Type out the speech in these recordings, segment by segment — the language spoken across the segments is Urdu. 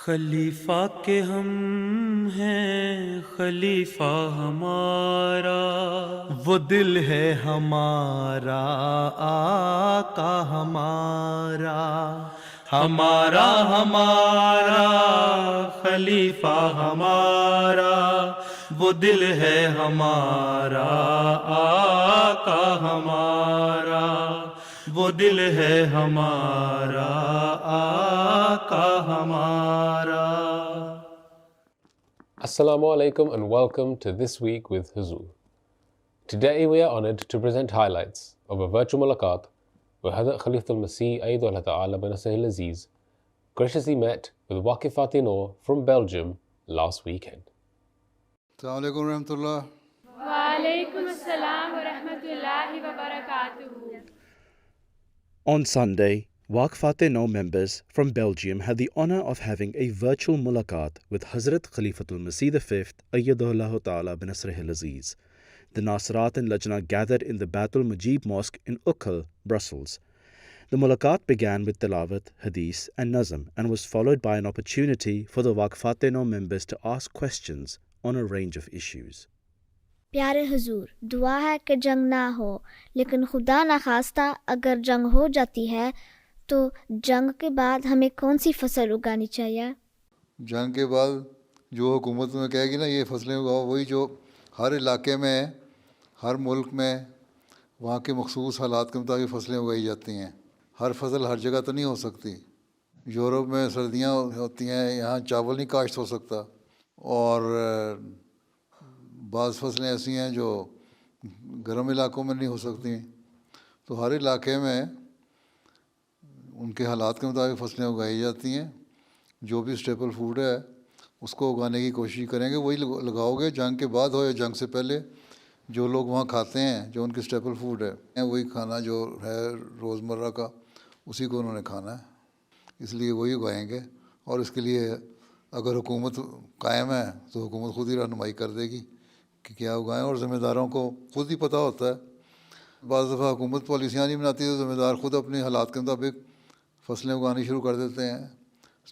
خلیفہ کے ہم ہیں خلیفہ ہمارا، وہ دل ہے ہمارا آقا ہمارا، ہمارا ہمارا خلیفہ ہمارا، وہ دل ہے ہمارا آقا ہمارا، وہ دل ہے ہمارا آقا ہمارا۔ Assalamu alaikum and welcome to This Week with Huzur. Today we are honored to present highlights of a virtual mulaqat where Hazrat Khalifatul Masih Ayyadullah Ta'ala bin Nasrihil Aziz graciously met with Waqif Fateh Noor from Belgium last weekend. السلام علیکم ورحمۃ اللہ۔ وعلیکم السلام ورحمۃ اللہ وبرکاتہ۔ On Sunday, Waqf Fateh Noor members from Belgium had the honour of having a virtual mulaqat with Hazrat Khalifatul Masih V Ayyadullah Ta'ala bin Nasrihil Aziz. The Nasirat and Lajna gathered in the Baitul Mujib Mosque in Uccle, Brussels. The mulaqat began with tilawat, hadith and nazm and was followed by an opportunity for the Waqf Fateh Noor members to ask questions on a range of issues. پیارے حضور، دعا ہے کہ جنگ نہ ہو، لیکن خدا نخواستہ اگر جنگ ہو جاتی ہے تو جنگ کے بعد ہمیں کون سی فصل اگانی چاہیے؟ جنگ کے بعد جو حکومت میں کہے گی نا یہ فصلیں اگاؤ، وہی جو ہر علاقے میں ہر ملک میں وہاں کے مخصوص حالات کے مطابق فصلیں اگائی جاتی ہیں۔ ہر فصل ہر جگہ تو نہیں ہو سکتی۔ یورپ میں سردیاں ہوتی ہیں، یہاں چاول نہیں کاشت ہو سکتا، اور بعض فصلیں ایسی ہیں جو گرم علاقوں میں نہیں ہو سکتی۔ تو ہر علاقے میں ان کے حالات کے مطابق فصلیں اگائی جاتی ہیں۔ جو بھی اسٹیپل فوڈ ہے اس کو اگانے کی کوشش کریں گے، وہی لگاؤ گے، جنگ کے بعد ہو یا جنگ سے پہلے۔ جو لوگ وہاں کھاتے ہیں، جو ان کی اسٹیپل فوڈ ہے، وہی کھانا جو ہے روزمرہ کا، اسی کو انہوں نے کھانا ہے، اس لیے وہی اگائیں گے۔ اور اس کے لیے اگر حکومت قائم ہے تو حکومت خود ہی رہنمائی کر دے گی کہ کیا اگائیں، اور ذمہ داروں کو خود ہی پتہ ہوتا ہے۔ بعض دفعہ حکومت پالیسیاں نہیں بناتی تو ذمہ دار خود اپنے حالات کے مطابق فصلیں اگانی شروع کر دیتے ہیں۔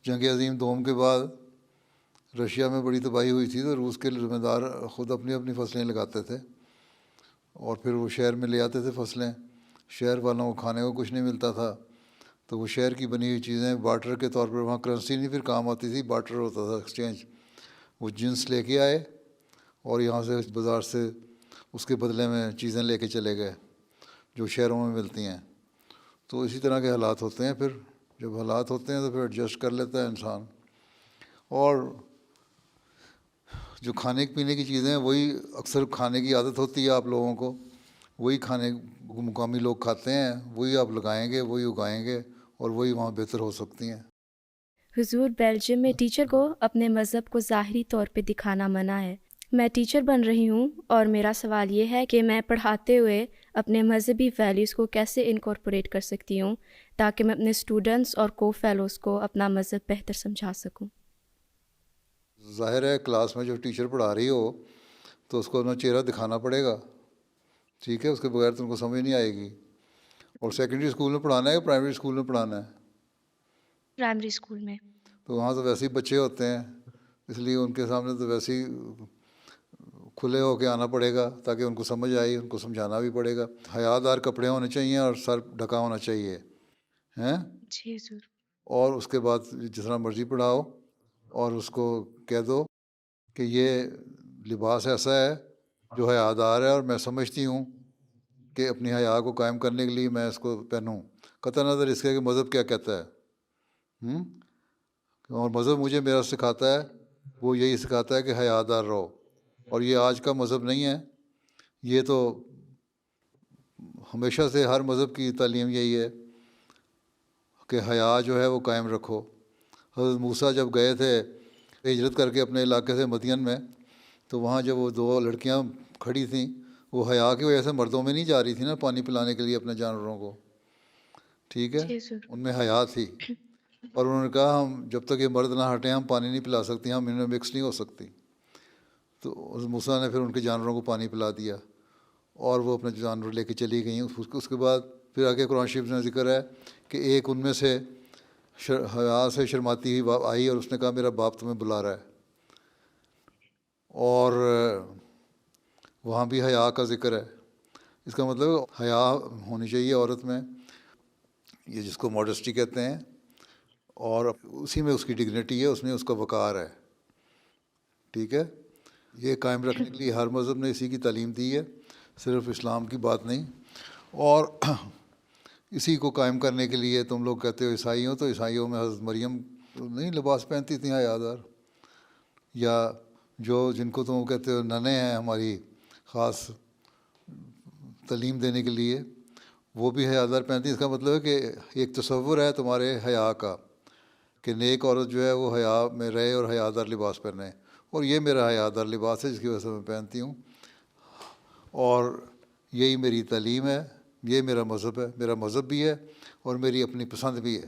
جنگ عظیم دوم کے بعد رشیا میں بڑی تباہی ہوئی تھی تو روس کے ذمہ دار خود اپنی اپنی فصلیں لگاتے تھے، اور پھر وہ شہر میں لے آتے تھے فصلیں۔ شہر والوں کو کھانے کو کچھ نہیں ملتا تھا تو وہ شہر کی بنی ہوئی چیزیں بارٹر کے طور پر، وہاں کرنسی نہیں پھر کام آتی تھی، بارٹر ہوتا تھا، ایکسچینج۔ وہ جنس لے کے آئے اور یہاں سے بازار سے اس کے بدلے میں چیزیں لے کے چلے گئے جو شہروں میں ملتی ہیں۔ تو اسی طرح کے حالات ہوتے ہیں، پھر جب حالات ہوتے ہیں تو پھر ایڈجسٹ کر لیتا ہے انسان۔ اور جو کھانے پینے کی چیزیں وہی اکثر کھانے کی عادت ہوتی ہے آپ لوگوں کو، وہی کھانے مقامی لوگ کھاتے ہیں، وہی آپ لگائیں گے، وہی اگائیں گے، اور وہی وہاں بہتر ہو سکتی ہیں۔ حضور، بیلجیم میں ٹیچر کو اپنے مذہب کو ظاہری طور پہ دکھانا منع ہے۔ میں ٹیچر بن رہی ہوں اور میرا سوال یہ ہے کہ میں پڑھاتے ہوئے اپنے مذہبی ویلیوز کو کیسے انکارپوریٹ کر سکتی ہوں تاکہ میں اپنے اسٹوڈنٹس اور کو فیلوز کو اپنا مذہب بہتر سمجھا سکوں۔ ظاہر ہے کلاس میں جو ٹیچر پڑھا رہی ہو تو اس کو اپنا چہرہ دکھانا پڑے گا، ٹھیک ہے، اس کے بغیر تو ان کو سمجھ نہیں آئے گی۔ اور سیکنڈری اسکول میں پڑھانا ہے یا پرائمری اسکول میں پڑھانا ہے؟ پرائمری اسکول میں۔ تو وہاں تو ویسے ہی بچے ہوتے ہیں، اس لیے ان کے سامنے تو ویسے ہی کھلے ہو کے آنا پڑے گا تاکہ ان کو سمجھ آئے، ان کو سمجھانا بھی پڑے گا۔ حیا دار کپڑے ہونے چاہیے اور سر ڈھکا ہونا چاہیے، ہیں؟ جی حضور۔ اور اس کے بعد جس طرح مرضی پڑھاؤ، اور اس کو کہہ دو کہ یہ لباس ایسا ہے جو حیا دار ہے، اور میں سمجھتی ہوں کہ اپنی حیا کو قائم کرنے کے لیے میں اس کو پہنوں، قطع نظر اس کے کہ مذہب کیا کہتا ہے۔ اور مذہب مجھے میرا سکھاتا ہے، وہ یہی سکھاتا ہے کہ حیا دار رہو، اور یہ آج کا مذہب نہیں ہے، یہ تو ہمیشہ سے ہر مذہب کی تعلیم یہی ہے کہ حیا جو ہے وہ قائم رکھو۔ حضرت موسیٰ جب گئے تھے ہجرت کر کے اپنے علاقے سے مدین میں، تو وہاں جب وہ دو لڑکیاں کھڑی تھیں، وہ حیا کی وجہ سے مردوں میں نہیں جا رہی تھی نا پانی پلانے کے لیے اپنے جانوروں کو، ٹھیک ہے، ان میں حیا تھی، اور انہوں نے کہا ہم جب تک یہ مرد نہ ہٹیں ہم پانی نہیں پلا سکتی، ہم ان میں مکس نہیں ہو سکتی۔ تو حضرت موسیٰ نے پھر ان کے جانوروں کو پانی پلا دیا اور وہ اپنے جانور لے کے چلی گئیں۔ اس کے بعد پھر آگے قرآن شریف میں ذکر ہے کہ ایک ان میں سے حیا سے شرماتی ہوئی آئی اور اس نے کہا میرا باپ تمہیں بلا رہا ہے، اور وہاں بھی حیا کا ذکر ہے۔ اس کا مطلب حیا ہونی چاہیے عورت میں، یہ جس کو ماڈسٹی کہتے ہیں، اور اسی میں اس کی ڈگنیٹی ہے، اس میں اس کا وقار ہے، ٹھیک ہے۔ یہ قائم رکھنے کے لیے ہر مذہب نے اسی کی تعلیم دی ہے، صرف اسلام کی بات نہیں۔ اور اسی کو قائم کرنے کے لیے تم لوگ کہتے ہو عیسائی ہو، تو عیسائیوں میں حضرت مریم نہیں لباس پہنتی تھیں حیادار، یا جن کو تم کہتے ہو ننے ہیں ہماری خاص تعلیم دینے کے لیے، وہ بھی حیادار پہنتی ہیں۔ اس کا مطلب ہے کہ ایک تصور ہے تمہارے حیا کا کہ نیک عورت جو ہے وہ حیا میں رہے اور حیادار لباس پہنے، اور یہ میرا حیادار لباس ہے جس کی وجہ سے میں پہنتی ہوں، اور یہی میری تعلیم ہے، یہ میرا مذہب ہے، میرا مذہب بھی ہے اور میری اپنی پسند بھی ہے،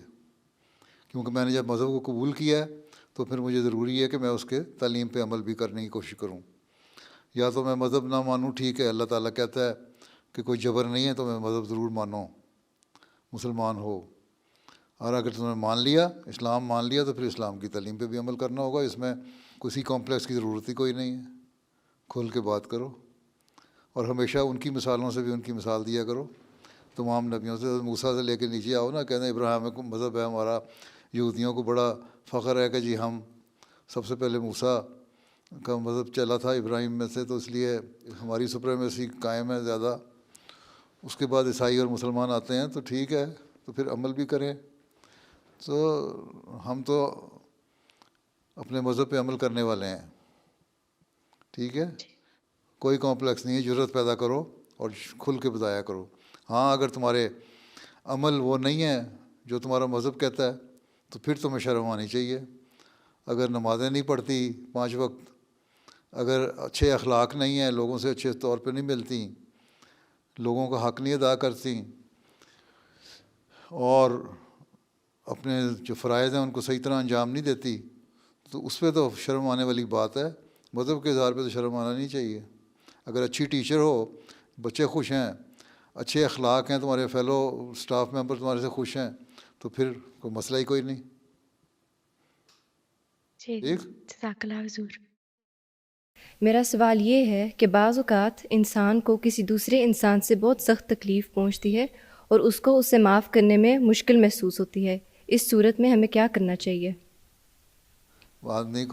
کیونکہ میں نے جب مذہب کو قبول کیا ہے تو پھر مجھے ضروری ہے کہ میں اس کے تعلیم پہ عمل بھی کرنے کی کوشش کروں۔ یا تو میں مذہب نہ مانوں، ٹھیک ہے، اللہ تعالیٰ کہتا ہے کہ کوئی جبر نہیں ہے تو میں مذہب ضرور مانو، مسلمان ہو، اور اگر تم نے مان لیا، اسلام مان لیا، تو پھر اسلام کی تعلیم پہ بھی عمل کرنا ہوگا۔ اس میں کسی کمپلیکس کی ضرورت ہی کوئی نہیں ہے، کھل کے بات کرو، اور ہمیشہ ان کی مثالوں سے بھی ان کی مثال دیا کرو، تمام نبیوں سے۔ موسیٰ سے لے کے نیچے آؤ نا، کہتے ہیں ابراہیم کو مذہب ہے ہمارا، یہودیوں کو بڑا فخر ہے کہ جی ہم سب سے پہلے موسیٰ کا مذہب چلا تھا ابراہیم میں سے، تو اس لیے ہماری سپریمیسی قائم ہے زیادہ۔ اس کے بعد عیسائی اور مسلمان آتے ہیں، تو ٹھیک ہے، تو پھر عمل بھی کریں۔ تو ہم تو اپنے مذہب پہ عمل کرنے والے ہیں، ٹھیک ہے، کوئی کمپلیکس نہیں ہے، جرأت پیدا کرو اور کھل کے بتایا کرو۔ ہاں اگر تمہارے عمل وہ نہیں ہے جو تمہارا مذہب کہتا ہے تو پھر تمہیں شرم آنی چاہیے۔ اگر نمازیں نہیں پڑھتی 5 وقت، اگر اچھے اخلاق نہیں ہیں، لوگوں سے اچھے طور پہ نہیں ملتی، لوگوں کا حق نہیں ادا کرتی، اور اپنے جو فرائض ہیں ان کو صحیح طرح انجام نہیں دیتی، تو اس پہ تو شرم آنے والی بات ہے۔ مذہب کے اظہار پہ تو شرم آنا نہیں چاہیے۔ اگر اچھی ٹیچر ہو، بچے خوش ہیں، اچھے اخلاق ہیں، تمہارے فیلو اسٹاف ممبر تمہارے سے خوش ہیں، تو پھر کوئی مسئلہ ہی کوئی نہیں، ٹھیک۔ جزاک اللہ حضور۔ میرا سوال یہ ہے کہ بعض اوقات انسان کو کسی دوسرے انسان سے بہت سخت تکلیف پہنچتی ہے اور اس کو اسے معاف کرنے میں مشکل محسوس ہوتی ہے، اس صورت میں ہمیں کیا کرنا چاہیے؟ آدمی